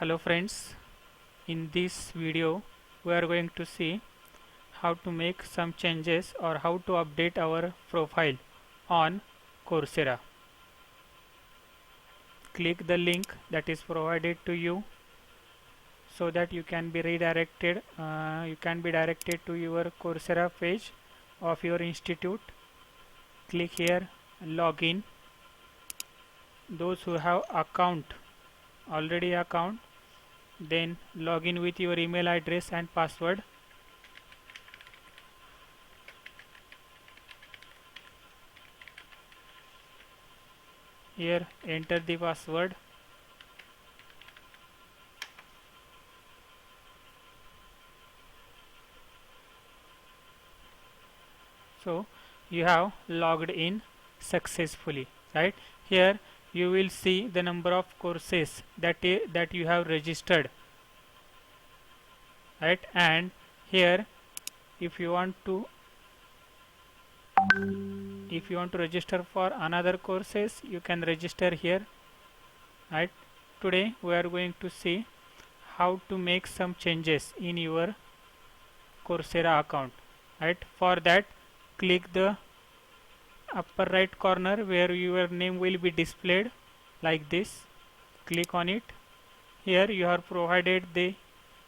Hello friends, in this video we are going to see how to make some changes or how to update our profile on Coursera. Click the link that is provided to you so that you can be redirected to your Coursera page of your institute. Click here, login. Those who have already account, then log in with your email address and password. Here enter the password. So you have logged in successfully, right? Here you will see the number of courses that you have registered, right? And here if you want to register for another courses, you can register here, right? Today we are going to see how to make some changes in your Coursera account, right? For that, click the upper right corner where your name will be displayed like this. Click on it. Here you are provided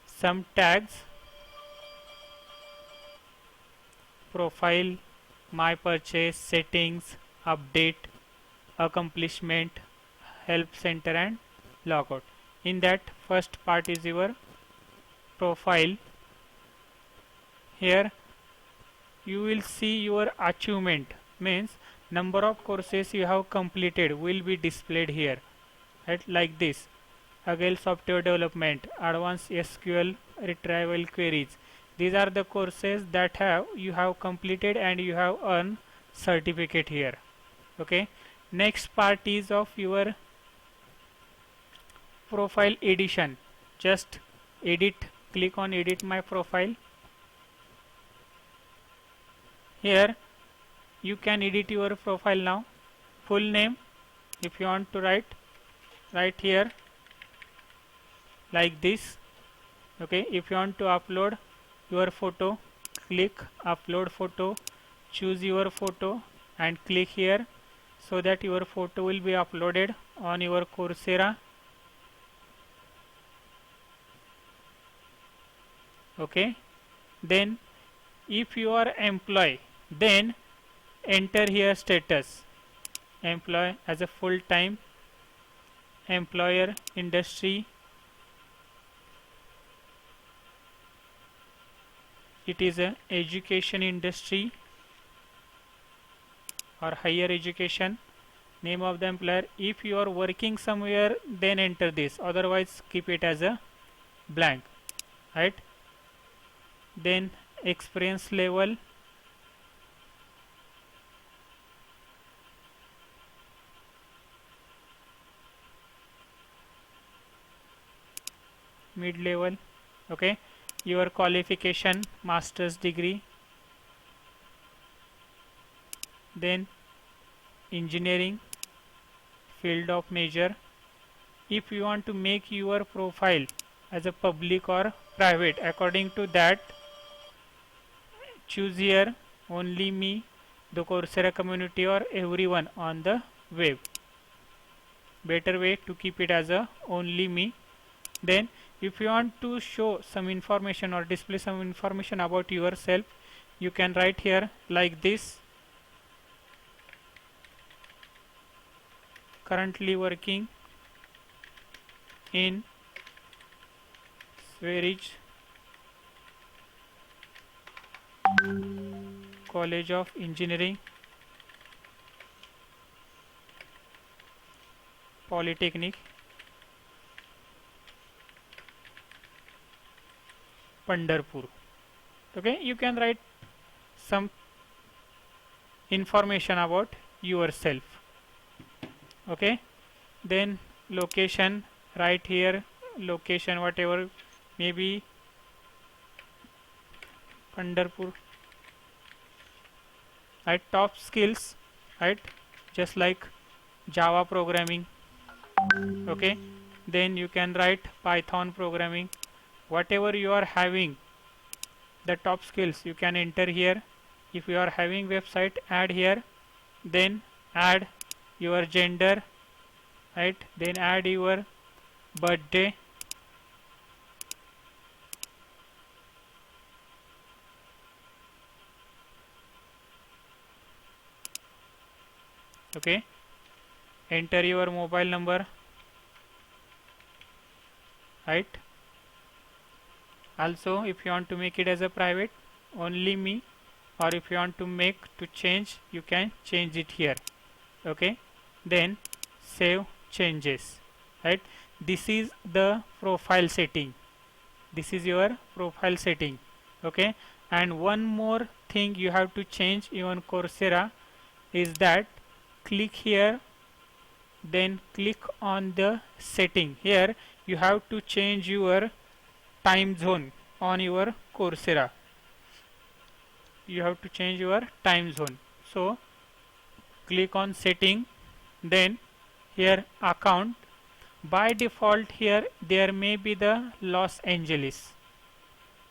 some tags: profile, my purchase, settings, update, accomplishment, help center, and logout. In that, first part is your profile. Here you will see your achievement, means number of courses you have completed will be displayed here, right? Like this: Agile software development, advanced SQL retrieval queries. These are the courses that you have completed and you have earned certificate here. Okay, next part is of your profile edition. Just edit, click on edit my profile. Here you can edit your profile now. Full name, if you want to write here like this. Okay, if you want to upload your photo, click upload photo, choose your photo and click here so that your photo will be uploaded on your Coursera. Okay, then if you are employee, then enter here status: employee as a full-time, employer, industry, it is a education industry or higher education, name of the employer. If you are working somewhere, then enter this, otherwise keep it as a blank, right? Then experience level, mid level. Okay, your qualification, master's degree, then engineering, field of major. If you want to make your profile as a public or private, according to that, choose here only me, the Coursera community, or everyone on the web. Better way to keep it as a only me. Then if you want to show some information or display some information about yourself, you can write here like this: currently working in Sweridge College of Engineering, Polytechnic, Pandharpur. Okay, you can write some information about yourself. Okay, then location, right here location, whatever, maybe Pandharpur. Right, top skills, right, just like Java programming. Okay, then you can write Python programming, whatever you are having, the top skills you can enter here. If you are having website, add here, then add your gender, right, then add your birthday, okay, enter your mobile number, right. Also, if you want to make it as a private, only me, or if you want to make to change, you can change it here, okay. Then save changes, right. This is the profile setting, this is your profile setting, okay. And one more thing you have to change in Coursera is that click here, then click on the setting. Here you have to change your time zone on your Coursera, you have to change your time zone. So click on setting, then here account. By default here there may be the Los Angeles,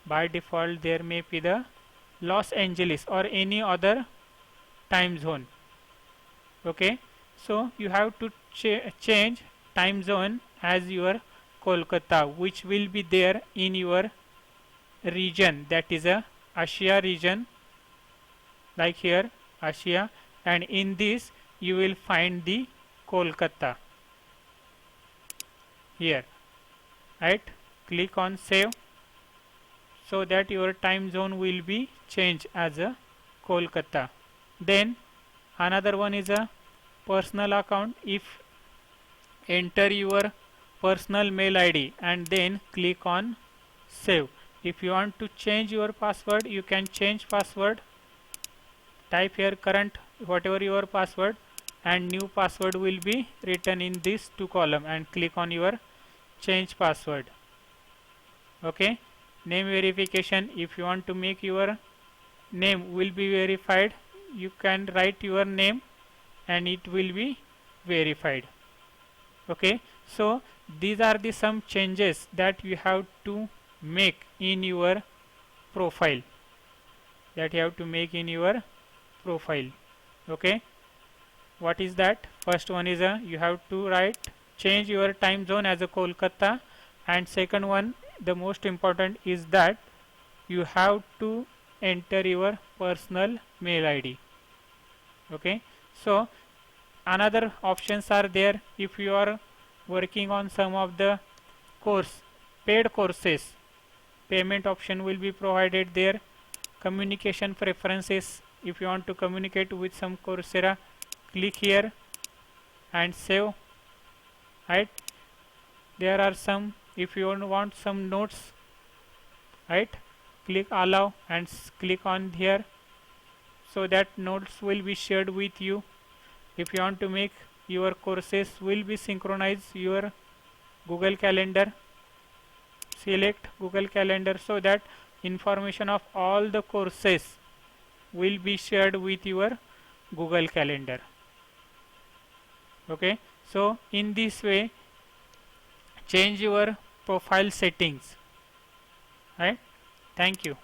by default there may be the Los Angeles or any other time zone, okay. So you have to change time zone as your Kolkata, which will be there in your region, that is a Asia region, like here Asia, and in this you will find the Kolkata here, right. Click on save, so that your time zone will be changed as a Kolkata. Then another one is a personal account. If enter your personal mail ID and then click on save. If you want to change your password, you can change password, type here current whatever your password, and new password will be written in this two column, and click on your change password, okay. Name verification, if you want to make your name will be verified, you can write your name and it will be verified, okay. So these are the some changes that you have to make in your profile, that you have to make in your profile, okay. What is that? First one is you have to write change your time zone as a Kolkata, and second one, the most important, is that you have to enter your personal mail ID, okay. So another options are there. If you are working on some of the paid courses, payment option will be provided there. Communication preferences, if you want to communicate with some Coursera, click here and save, right. There are some, if you want some notes, right, click allow and click on here, so that notes will be shared with you. If you want to make your courses will be synchronized your Google Calendar, select Google Calendar, so that information of all the courses will be shared with your Google Calendar, okay. So in this way change your profile settings, right. Thank you.